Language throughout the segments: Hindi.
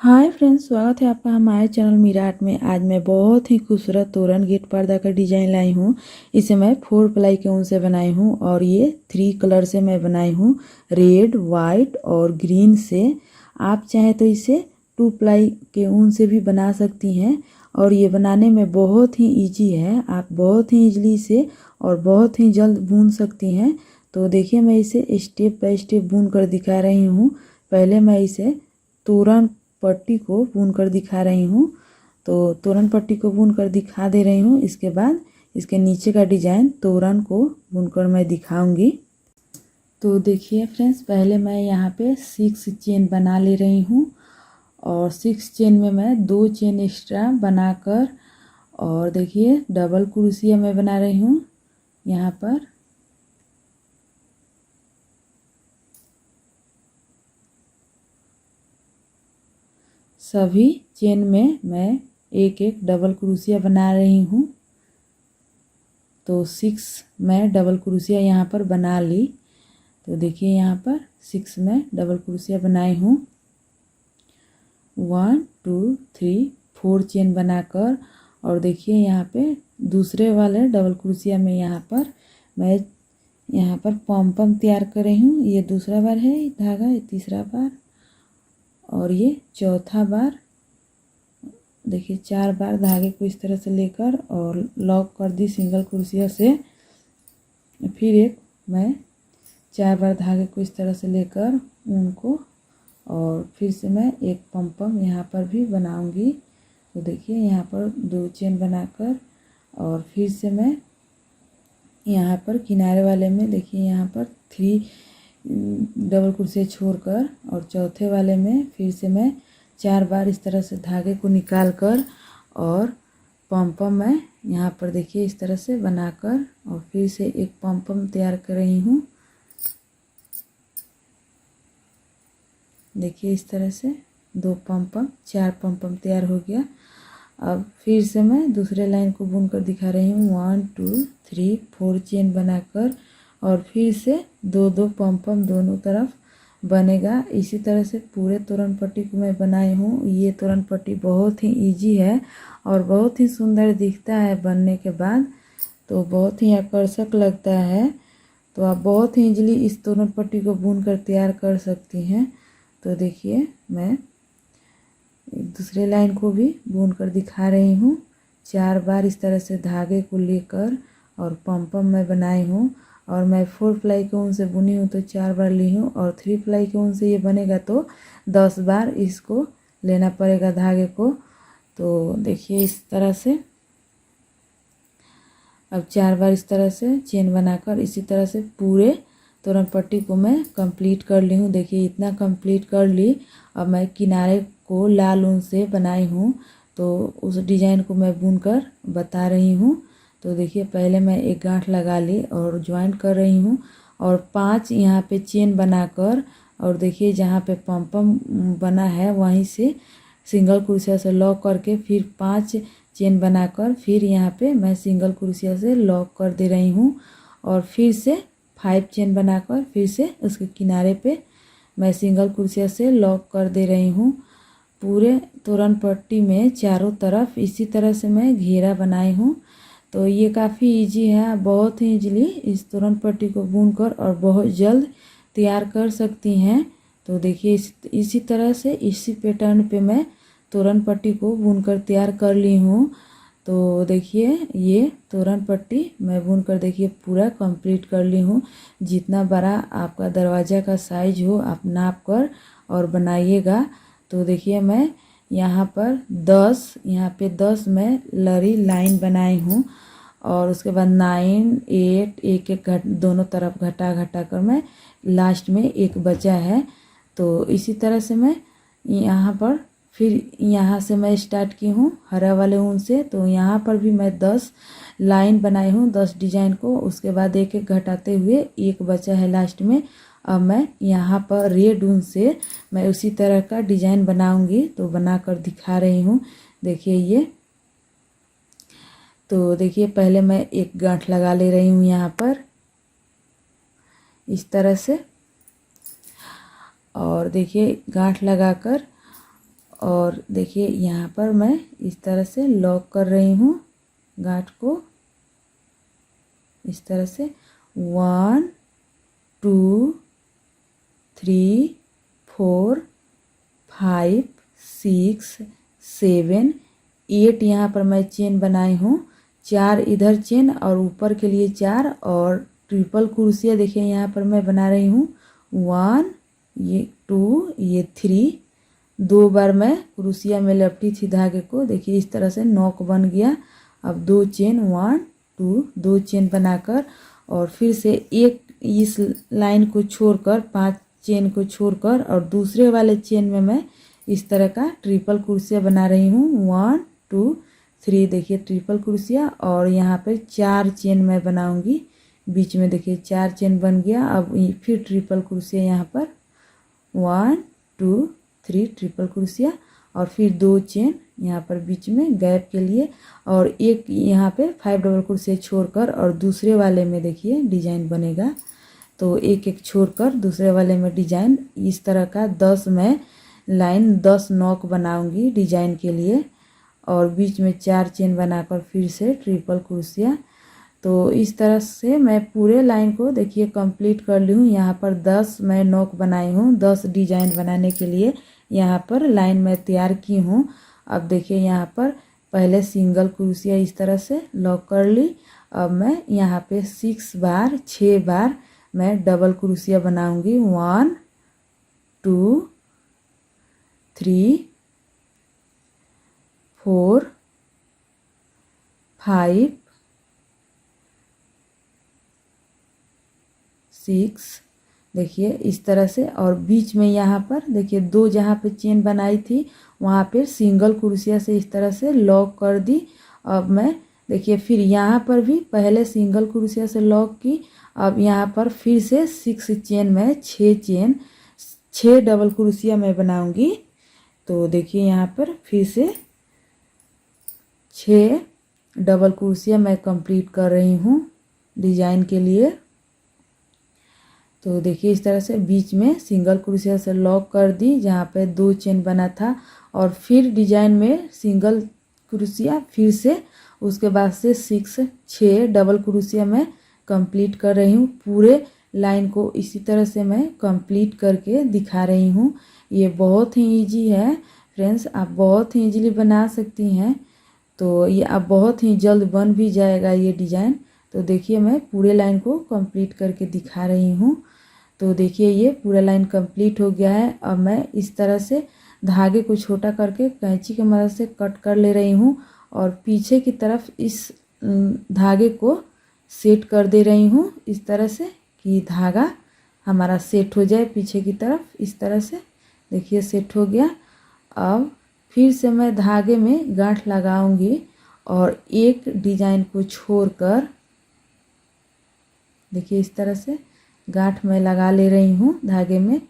हाय फ्रेंड्स, स्वागत है आपका हमारे चैनल मीरा आर्ट में। आज मैं बहुत ही खूबसूरत तोरण गेट पर्दा का डिजाइन लाई हूँ। इसे मैं 4 प्लाई के ऊन से बनाई हूँ और ये 3 कलर से मैं बनाई हूँ, रेड, वाइट और ग्रीन से। आप चाहे तो इसे 2 प्लाई के ऊन से भी बना सकती हैं और ये बनाने में बहुत ही ईजी है। आप बहुत ही ईजिली इसे और बहुत ही जल्द बुन सकती हैं। तो देखिए, मैं इसे स्टेप बाय स्टेप बुन कर दिखा रही हूँ। पहले मैं इसे तोरण पट्टी को बुन कर दिखा रही हूँ। तो तोरण पट्टी को बुन कर दिखा दे रही हूँ। इसके बाद इसके नीचे का डिजाइन तोरण को बुनकर मैं दिखाऊंगी। तो देखिए फ्रेंड्स, पहले मैं यहाँ पे 6 चेन बना ले रही हूँ और 6 चेन में मैं 2 चेन एक्स्ट्रा बनाकर और देखिए डबल क्रोशिया मैं बना रही हूँ यहाँ पर। सभी चेन में मैं एक एक डबल क्रोशिया बना रही हूँ। तो 6 मैं डबल क्रोशिया यहाँ पर बना ली। तो देखिए यहाँ पर 6 में डबल क्रोशिया बनाई हूँ। 1 2 3 4 चेन बनाकर और देखिए यहाँ पे दूसरे वाले डबल क्रोशिया में मैं यहाँ पर पॉम पॉम तैयार कर रही हूँ। ये दूसरा बार है धागा, ये तीसरा बार और ये चौथा बार। देखिए 4 बार धागे को इस तरह से लेकर और लॉक कर दी सिंगल क्रोशिया से। फिर एक मैं 4 बार धागे को इस तरह से लेकर उनको और फिर से मैं एक पम पम यहाँ पर भी बनाऊंगी। तो देखिए यहाँ पर 2 चेन बनाकर और फिर से मैं यहाँ पर किनारे वाले में देखिए यहाँ पर 3 डबल क्रोशिया छोड़कर और चौथे वाले में फिर से मैं 4 बार इस तरह से धागे को निकाल कर और पम पम मैं यहाँ पर देखिए इस तरह से बनाकर और फिर से एक पम पम तैयार कर रही हूँ। देखिए इस तरह से 2 पम पम 4 पम पम तैयार हो गया। अब फिर से मैं दूसरे लाइन को बुन कर दिखा रही हूँ। 1 2 3 4 चेन बनाकर और फिर से 2 पम पम दोनों तरफ बनेगा। इसी तरह से पूरे तोरण पट्टी को मैं बनाई हूँ। ये तोरण पट्टी बहुत ही इजी है और बहुत ही सुंदर दिखता है बनने के बाद, तो बहुत ही आकर्षक लगता है। तो आप बहुत ही इजीली इस तोरण पट्टी को बुन कर तैयार कर सकती हैं। तो देखिए मैं दूसरे लाइन को भी बुन कर दिखा रही हूँ। 4 बार इस तरह से धागे को लेकर और पम पम मैं बनाई हूँ और मैं 4 प्लाई के ऊन से बुनी हूँ तो 4 बार ली हूँ और 3 प्लाई के ऊन से ये बनेगा तो 10 बार इसको लेना पड़ेगा धागे को। तो देखिए इस तरह से अब 4 बार इस तरह से चेन बनाकर इसी तरह से पूरे तोरण पट्टी को मैं कंप्लीट कर ली हूँ। देखिए इतना कंप्लीट कर ली। अब मैं किनारे को लाल ऊन से बनाई हूँ तो उस डिजाइन को मैं बुनकर बता रही हूँ। तो देखिए पहले मैं एक गांठ लगा ली और ज्वाइंट कर रही हूँ और 5 यहाँ पे चेन बनाकर और देखिए जहाँ पे पम पम बना है वहीं से सिंगल क्रोशिया से लॉक करके फिर 5 चेन बनाकर फिर यहाँ पे मैं सिंगल क्रोशिया से लॉक कर दे रही हूँ और फिर से 5 चेन बनाकर फिर से उसके किनारे पे मैं सिंगल क्रोशिया से लॉक कर दे रही हूँ। पूरे तोरण पट्टी में चारों तरफ इसी तरह से मैं घेरा बनाई हूँ। तो ये काफ़ी इजी है, बहुत ही इजीली इस तोरण पट्टी को बुनकर और बहुत जल्द तैयार कर सकती हैं। तो देखिए इसी तरह से इसी पैटर्न पे मैं तोरण पट्टी को बुनकर तैयार कर ली हूँ। तो देखिए ये तोरण पट्टी मैं बुनकर देखिए पूरा कंप्लीट कर ली हूँ। जितना बड़ा आपका दरवाज़ा का साइज हो आप नाप कर और बनाइएगा। तो देखिए मैं यहाँ पर 10 यहाँ पे 10 मैं लरी लाइन बनाई हूँ और उसके बाद 9 8 एक एक दोनों तरफ घटा घटा कर मैं लास्ट में एक बचा है। तो इसी तरह से मैं यहाँ पर फिर यहाँ से मैं स्टार्ट की हूँ हरा वाले ऊन से। तो यहाँ पर भी मैं 10 लाइन बनाई हूँ 10 डिजाइन को। उसके बाद एक एक घटाते हुए एक बचा है लास्ट में। अब मैं यहाँ पर रेड ऊन से मैं उसी तरह का डिजाइन बनाऊंगी तो बनाकर दिखा रही हूँ। देखिए ये तो देखिए पहले मैं एक गांठ लगा ले रही हूँ यहाँ पर इस तरह से और देखिए गांठ लगाकर और देखिए यहाँ पर मैं इस तरह से लॉक कर रही हूँ गांठ को, इस तरह से 1 2 3 4 5 6 7 8 यहाँ पर मैं चेन बनाई हूँ, 4 इधर चेन और ऊपर के लिए 4 और ट्रिपल क्रोशिया देखिए यहाँ पर मैं बना रही हूँ 1 ये 2 ये 3, 2 बार मैं क्रोशिया में लपटी थी धागे को, देखिए इस तरह से नॉक बन गया। अब 2 चेन 1 2 2 चेन बनाकर और फिर से एक इस लाइन को छोड़कर 5 चेन को छोड़कर और दूसरे वाले चेन में मैं इस तरह का ट्रिपल क्रोशिया बना रही हूँ 1 2 3 देखिए ट्रिपल क्रोशिया और यहाँ पे 4 चेन मैं बनाऊंगी बीच में, देखिए 4 चेन बन गया। अब फिर ट्रिपल क्रोशिया यहाँ पर 1 2 3 ट्रिपल क्रोशिया और फिर 2 चेन यहाँ पर बीच में गैप के लिए और एक यहाँ पे 5 डबल क्रोशिया छोड़कर और दूसरे वाले में देखिए डिजाइन बनेगा। तो एक एक छोड़कर दूसरे वाले में डिजाइन इस तरह का 10 मैं लाइन 10 नॉक बनाऊंगी डिजाइन के लिए और बीच में 4 चेन बनाकर फिर से ट्रिपल क्रोशिया। तो इस तरह से मैं पूरे लाइन को देखिए कंप्लीट कर ली हूँ। यहाँ पर 10 मैं नॉक बनाई हूँ, 10 डिजाइन बनाने के लिए यहाँ पर लाइन मैं तैयार की हूँ। अब देखिए यहाँ पर पहले सिंगल क्रोशिया इस तरह से लॉक कर ली। अब मैं यहाँ पे 6 बार मैं डबल क्रोशिया बनाऊंगी 1 2 3 4 5 6 देखिए इस तरह से और बीच में यहाँ पर देखिए 2 जहाँ पे चेन बनाई थी वहाँ पे सिंगल क्रोशिया से इस तरह से लॉक कर दी। अब मैं देखिए फिर यहाँ पर भी पहले सिंगल क्रोशिया से लॉक की, अब यहाँ पर फिर से 6 चेन में 6 डबल क्रोशिया मैं बनाऊंगी। तो देखिए यहाँ पर फिर से 6 डबल क्रोशिया मैं कंप्लीट कर रही हूँ डिजाइन के लिए। तो देखिए इस तरह से बीच में सिंगल क्रोशिया से लॉक कर दी जहाँ पे 2 चेन बना था और फिर डिजाइन में सिंगल क्रोशिया फिर से उसके बाद से 6 डबल क्रोशिया मैं कंप्लीट कर रही हूँ। पूरे लाइन को इसी तरह से मैं कंप्लीट करके दिखा रही हूँ। ये बहुत ही इजी है फ्रेंड्स, आप बहुत ही इजीली बना सकती हैं। तो ये अब बहुत ही जल्द बन भी जाएगा ये डिज़ाइन। तो देखिए मैं पूरे लाइन को कंप्लीट करके दिखा रही हूँ। तो देखिए ये पूरा लाइन कंप्लीट हो गया है। अब मैं इस तरह से धागे को छोटा करके कैंची की मदद से कट कर ले रही हूँ और पीछे की तरफ इस धागे को सेट कर दे रही हूँ इस तरह से कि धागा हमारा सेट हो जाए पीछे की तरफ। इस तरह से देखिए सेट हो गया। अब फिर से मैं धागे में गांठ लगाऊंगी और एक डिजाइन को छोड़कर देखिए इस तरह से गांठ मैं लगा ले रही हूँ धागे में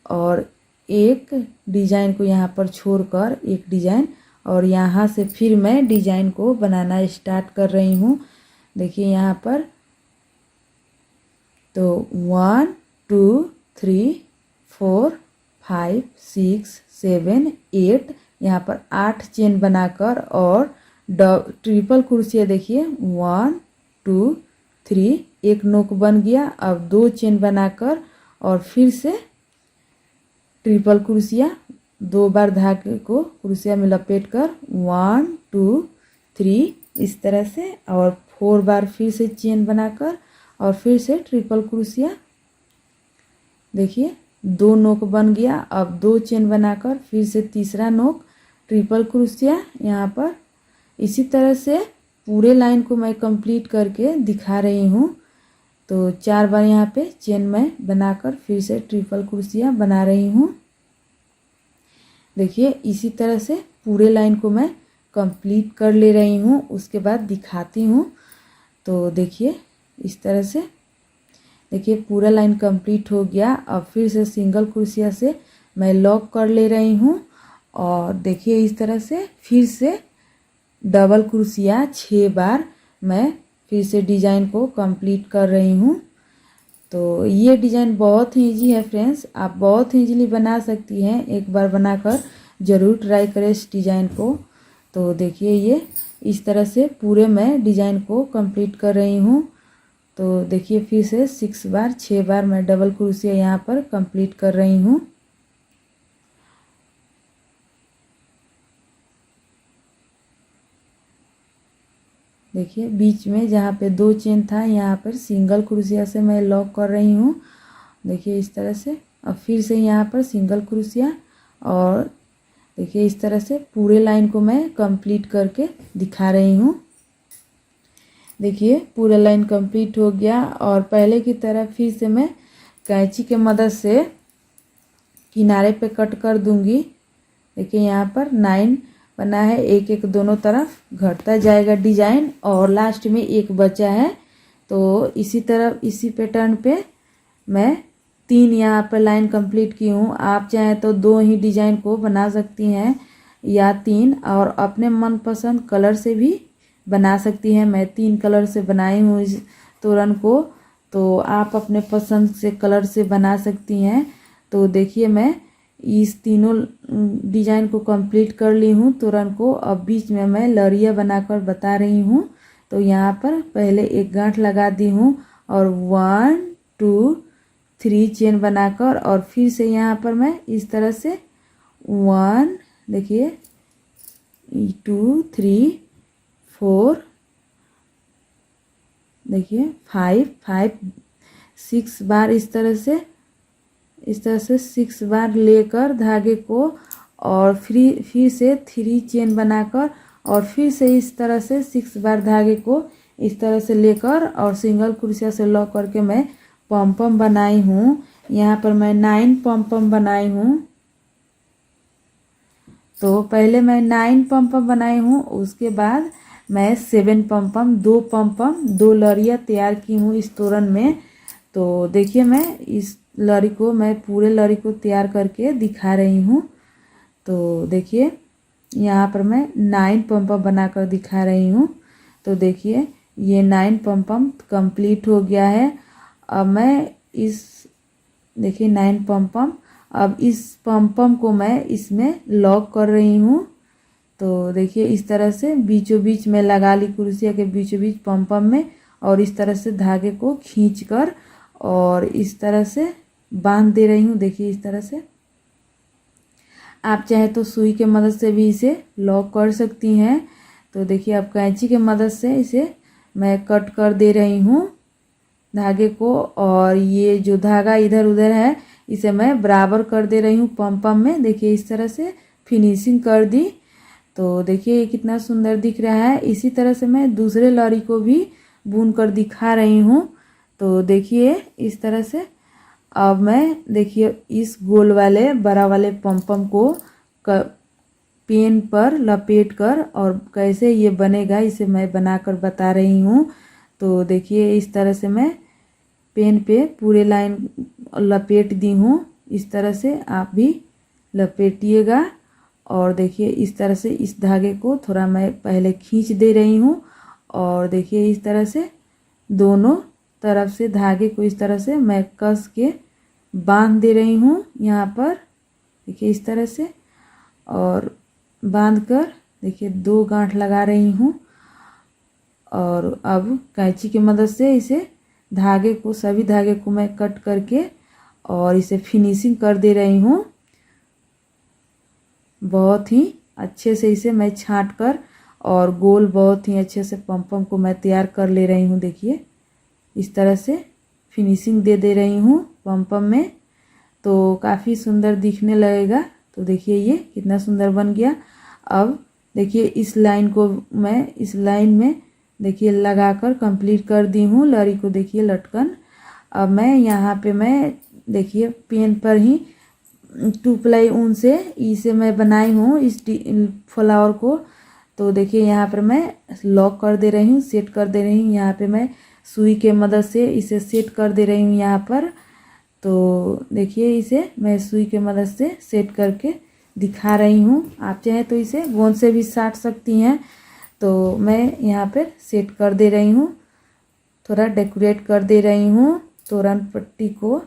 और एक डिजाइन को यहाँ पर छोड़कर एक डिजाइन और यहाँ से फिर मैं डिजाइन को बनाना स्टार्ट कर रही हूँ। देखिए यहाँ पर तो 1 2 3 4 5 6 7 8 यहाँ पर 8 चेन बनाकर और ट्रिपल क्रोशिया देखिए 1 2 3 एक नोक बन गया। अब 2 चेन बनाकर और फिर से ट्रिपल क्रोशिया 2 बार धागे को क्रोशिया में लपेटकर 1 2 3 इस तरह से और 4 बार फिर से चेन बनाकर और फिर से ट्रिपल क्रोशिया। देखिए 2 नोक बन गया। अब 2 चेन बनाकर फिर से तीसरा नोक ट्रिपल क्रोशिया यहाँ पर। इसी तरह से पूरे लाइन को मैं कंप्लीट करके दिखा रही हूँ। तो 4 बार यहाँ पे चेन मैं बनाकर फिर से ट्रिपल क्रोशिया बना रही हूँ। देखिए इसी तरह से पूरे लाइन को मैं कंप्लीट कर ले रही हूँ, उसके बाद दिखाती हूँ। तो देखिए इस तरह से देखिए पूरा लाइन कंप्लीट हो गया। अब फिर से सिंगल क्रोशिया से मैं लॉक कर ले रही हूँ और देखिए इस तरह से फिर से डबल क्रोशिया 6 बार मैं फिर से डिज़ाइन को कंप्लीट कर रही हूँ। तो ये डिज़ाइन बहुत ही इजी है फ्रेंड्स, आप बहुत ही इजीली बना सकती हैं। एक बार बनाकर ज़रूर ट्राई करें इस डिज़ाइन को। तो देखिए ये इस तरह से पूरे मैं डिज़ाइन को कंप्लीट कर रही हूँ। तो देखिए फिर से 6 बार मैं डबल क्रोशिया यहाँ पर कंप्लीट कर रही हूँ। देखिए बीच में जहाँ पे 2 चेन था यहाँ पर सिंगल क्रोशिया से मैं लॉक कर रही हूँ। देखिए इस तरह से, अब फिर से यहाँ पर सिंगल क्रोशिया, और देखिए इस तरह से पूरे लाइन को मैं कंप्लीट करके दिखा रही हूँ। देखिए पूरा लाइन कंप्लीट हो गया, और पहले की तरह फिर से मैं कैंची के मदद से किनारे पे कट कर दूंगी। देखिए यहाँ पर 9 बना है, एक एक दोनों तरफ घटता जाएगा डिजाइन, और लास्ट में एक बचा है। तो इसी तरह इसी पैटर्न पे मैं 3 यहाँ पर लाइन कंप्लीट की हूँ। आप चाहें तो 2 ही डिजाइन को बना सकती हैं या 3, और अपने मनपसंद कलर से भी बना सकती हैं। मैं 3 कलर से बनाई हूँ इस तोरण को, तो आप अपने पसंद से कलर से बना सकती हैं। तो देखिए मैं इस तीनों डिजाइन को कंप्लीट कर ली हूँ तोरण को। अब बीच में मैं लड़िया बनाकर बता रही हूँ। तो यहाँ पर पहले एक गांठ लगा दी हूँ, और 1 2 3 चेन बनाकर, और फिर से यहाँ पर मैं इस तरह से 1, देखिए 2 3 4, देखिए 5 6 बार इस तरह से 6 बार लेकर धागे को, और फिर से 3 चेन बनाकर, और फिर से इस तरह से 6 बार धागे को इस तरह से लेकर और सिंगल क्रोशिया से लॉक करके मैं पम पम बनाई हूँ। यहाँ पर मैं 9 पम पम बनाई हूँ। तो पहले मैं 9 पम पम बनाई हूँ, उसके बाद मैं 7 पम पम 2 लड़ियाँ तैयार की हूँ इस तोरण में। तो देखिए मैं इस लड़ी को, मैं पूरे लड़ी को तैयार करके दिखा रही हूँ। तो देखिए यहाँ पर मैं 9 पम पम बनाकर दिखा रही हूँ। तो देखिए ये 9 पम पम कंप्लीट हो गया है। अब मैं इस, देखिए 9 पम पम, अब इस पम पम को मैं इसमें लॉक कर रही हूँ। तो देखिए इस तरह से बीचों बीच में लगा ली क्रोशिया के बीचों बीच पम पम में, और इस तरह से धागे को खींचकर और इस तरह से बांध दे रही हूँ। देखिए इस तरह से आप चाहे तो सुई के मदद से भी इसे लॉक कर सकती हैं। तो देखिए अब कैंची के मदद से इसे मैं कट कर दे रही हूँ धागे को, और ये जो धागा इधर उधर है इसे मैं बराबर कर दे रही हूँ पम पम में। देखिए इस तरह से फिनिशिंग कर दी। तो देखिए ये कितना सुंदर दिख रहा है। इसी तरह से मैं दूसरे लड़ी को भी बुन कर दिखा रही हूँ। तो देखिए इस तरह से अब मैं, देखिए इस गोल वाले बड़ा वाले पम पम को पेन पर लपेट कर और कैसे ये बनेगा इसे मैं बनाकर बता रही हूँ। तो देखिए इस तरह से मैं पेन पे पूरे लाइन लपेट दी हूँ। इस तरह से आप भी लपेटिएगा, और देखिए इस तरह से इस धागे को थोड़ा मैं पहले खींच दे रही हूँ, और देखिए इस तरह से दोनों तरफ से धागे को इस तरह से मैं कस के बांध दे रही हूँ यहाँ पर। देखिए इस तरह से, और बांध कर देखिए 2 गांठ लगा रही हूँ, और अब कैंची की मदद से इसे धागे को, सभी धागे को मैं कट करके और इसे फिनिशिंग कर दे रही हूँ। बहुत ही अच्छे से इसे मैं छांट कर और गोल बहुत ही अच्छे से पम पम को मैं तैयार कर ले रही हूँ। देखिए इस तरह से फिनिशिंग दे रही हूँ पम पम में, तो काफ़ी सुंदर दिखने लगेगा। तो देखिए ये कितना सुंदर बन गया। अब देखिए इस लाइन को मैं इस लाइन में देखिए लगाकर कंप्लीट कर दी हूँ लड़ी को। देखिए लटकन, अब मैं यहाँ पे मैं देखिए पेन पर ही 2 प्लाई ऊन से इसे मैं बनाई हूँ इस फ्लावर को। तो देखिए यहाँ पर मैं लॉक कर दे रही हूँ, सेट कर दे रही हूँ। यहाँ पे मैं सुई के मदद से इसे सेट कर दे रही हूँ यहाँ पर। तो देखिए इसे मैं सुई के मदद से सेट करके दिखा रही हूँ। आप चाहे तो इसे गोंद से भी साट सकती हैं। तो मैं यहाँ पर सेट कर दे रही हूँ, थोड़ा डेकोरेट कर दे रही हूँ तोरण पट्टी को।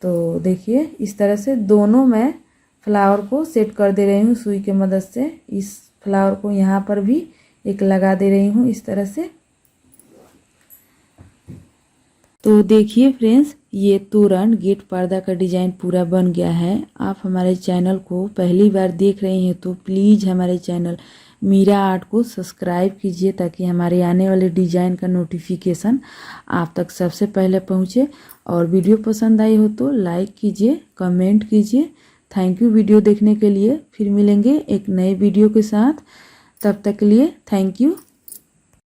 तो देखिए इस तरह से दोनों मैं फ्लावर को सेट कर दे रही हूँ सुई के मदद से। इस फ्लावर को यहाँ पर भी एक लगा दे रही हूँ इस तरह से। तो देखिए फ्रेंड्स, ये तोरण गेट पर्दा का डिज़ाइन पूरा बन गया है। आप हमारे चैनल को पहली बार देख रहे हैं तो प्लीज़ हमारे चैनल मीरा आर्ट को सब्सक्राइब कीजिए ताकि हमारे आने वाले डिज़ाइन का नोटिफिकेशन आप तक सबसे पहले पहुंचे। और वीडियो पसंद आई हो तो लाइक कीजिए, कमेंट कीजिए। थैंक यू वीडियो देखने के लिए। फिर मिलेंगे एक नए वीडियो के साथ। तब तक के लिए थैंक यू।